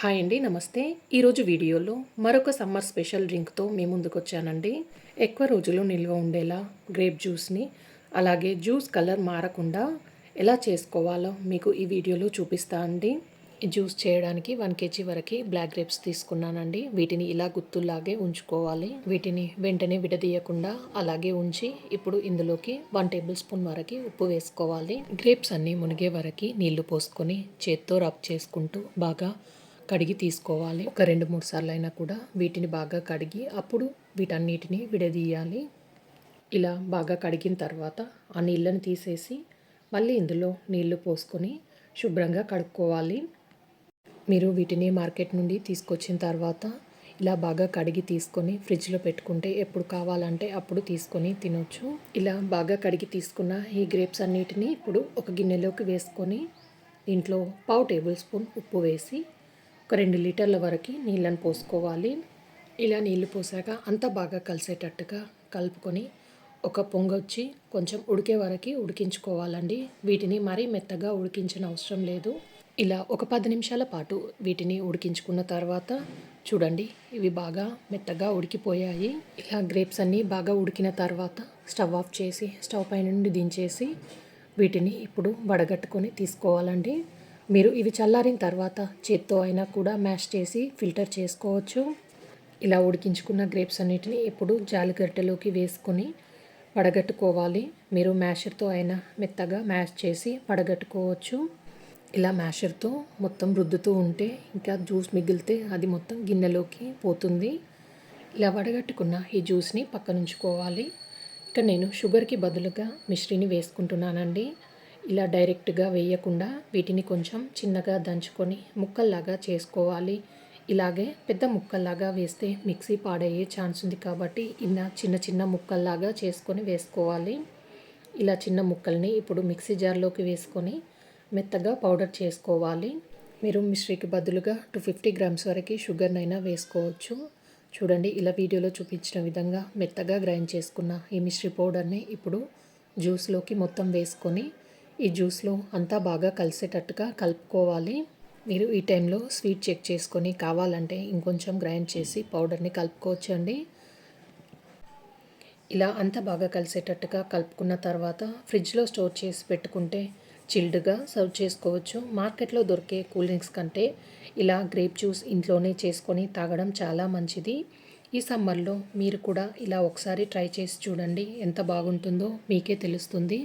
Hi అండి, నమస్తే. ఈరోజు వీడియోలో మరొక సమ్మర్ స్పెషల్ డ్రింక్తో మీ ముందుకు వచ్చానండి. ఎక్కువ రోజులు నిల్వ ఉండేలా గ్రేప్ జ్యూస్ని, అలాగే జ్యూస్ కలర్ మారకుండా ఎలా చేసుకోవాలో మీకు ఈ వీడియోలో చూపిస్తా అండి. ఈ జ్యూస్ చేయడానికి 1 kg వరకు బ్లాక్ గ్రేప్స్ తీసుకున్నానండి. వీటిని ఇలా గుత్తుల్లాగే ఉంచుకోవాలి. వీటిని వెంటనే విడదీయకుండా అలాగే ఉంచి ఇప్పుడు ఇందులోకి 1 టేబుల్ స్పూన్ వరకు ఉప్పు వేసుకోవాలి. గ్రేప్స్ అన్నీ మునిగే వరకు నీళ్లు పోసుకొని చేత్తో రబ్ చేసుకుంటూ బాగా కడిగి తీసుకోవాలి. ఒక 2-3 సార్లు అయినా కూడా వీటిని బాగా కడిగి అప్పుడు వీటన్నిటిని విడదీయాలి. ఇలా బాగా కడిగిన తర్వాత ఆ నీళ్ళని తీసేసి మళ్ళీ ఇందులో నీళ్లు పోసుకొని శుభ్రంగా కడుక్కోవాలి. మీరు వీటిని మార్కెట్ నుండి తీసుకొచ్చిన తర్వాత ఇలా బాగా కడిగి తీసుకొని ఫ్రిడ్జ్లో పెట్టుకుంటే ఎప్పుడు కావాలంటే అప్పుడు తీసుకొని తినొచ్చు. ఇలా బాగా కడిగి తీసుకున్న ఈ గ్రేప్స్ అన్నిటిని ఇప్పుడు ఒక గిన్నెలోకి వేసుకొని దీంట్లో 1/2 టేబుల్ స్పూన్ ఉప్పు వేసి ఒక 2 లీటర్ల వరకు నీళ్ళని పోసుకోవాలి. ఇలా నీళ్లు పోసాక అంతా బాగా కలిసేటట్టుగా కలుపుకొని ఒక పొంగొచ్చి కొంచెం ఉడికే వరకు ఉడికించుకోవాలండి. వీటిని మరీ మెత్తగా ఉడికించిన అవసరం లేదు. ఇలా ఒక 10 నిమిషాల పాటు వీటిని ఉడికించుకున్న తర్వాత చూడండి, ఇవి బాగా మెత్తగా ఉడికిపోయాయి. ఇలా గ్రేప్స్ అన్నీ బాగా ఉడికిన తర్వాత స్టవ్ ఆఫ్ చేసి స్టవ్ పై నుండి దించేసి వీటిని ఇప్పుడు వడగట్టుకొని తీసుకోవాలండి. మీరు ఇవి చల్లారిన తర్వాత చేత్తో అయినా కూడా మ్యాష్ చేసి ఫిల్టర్ చేసుకోవచ్చు. ఇలా ఉడికించుకున్న గ్రేప్స్ అన్నిటిని ఇప్పుడు జాలిగరిటెలోకి వేసుకొని వడగట్టుకోవాలి. మీరు మ్యాషర్తో అయినా మెత్తగా మ్యాష్ చేసి వడగట్టుకోవచ్చు. ఇలా మ్యాషర్తో మొత్తం రుద్దుతూ ఉంటే ఇంకా జ్యూస్ మిగిలితే అది మొత్తం గిన్నెలోకి పోతుంది. ఇలా వడగట్టుకున్న ఈ జ్యూస్ని పక్కనుంచుకోవాలి. ఇక్కడ నేను షుగర్కి బదులుగా మిశ్రీని వేసుకుంటున్నానండి. ఇలా డైరెక్ట్గా వేయకుండా వీటిని కొంచెం చిన్నగా దంచుకొని ముక్కల్లాగా చేసుకోవాలి. ఇలాగే పెద్ద ముక్కల్లాగా వేస్తే మిక్సీ పాడయ్యే ఛాన్స్ ఉంది కాబట్టి ఇలా చిన్న చిన్న ముక్కల్లాగా చేసుకొని వేసుకోవాలి. ఇలా చిన్న ముక్కల్ని ఇప్పుడు మిక్సీ జార్లోకి వేసుకొని మెత్తగా పౌడర్ చేసుకోవాలి. మీరు మిశ్రీకి బదులుగా 250 గ్రామ్స్ వరకు షుగర్నైనా వేసుకోవచ్చు. చూడండి, ఇలా వీడియోలో చూపించిన విధంగా మెత్తగా గ్రైండ్ చేసుకున్న ఈ మిశ్రీ పౌడర్ని ఇప్పుడు జ్యూస్లోకి మొత్తం వేసుకొని ఈ జ్యూస్లో అంతా బాగా కలిసేటట్టుగా కలుపుకోవాలి. మీరు ఈ టైంలో స్వీట్ చెక్ చేసుకొని కావాలంటే ఇంకొంచెం గ్రైండ్ చేసి పౌడర్ని కలుపుకోవచ్చు అండి. ఇలా అంతా బాగా కలిసేటట్టుగా కలుపుకున్న తర్వాత ఫ్రిడ్జ్లో స్టోర్ చేసి పెట్టుకుంటే చిల్డ్గా సర్వ్ చేసుకోవచ్చు. మార్కెట్లో దొరికే కూల్ డ్రింక్స్ కంటే ఇలా గ్రేప్ జ్యూస్ ఇంట్లోనే చేసుకొని తాగడం చాలా మంచిది. ఈ సమ్మర్లో మీరు కూడా ఇలా ఒకసారి ట్రై చేసి చూడండి, ఎంత బాగుంటుందో మీకే తెలుస్తుంది.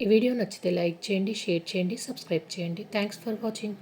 ఈ వీడియో నచ్చితే లైక్ చేయండి, షేర్ చేయండి, సబ్స్క్రైబ్ చేయండి. Thanks for watching.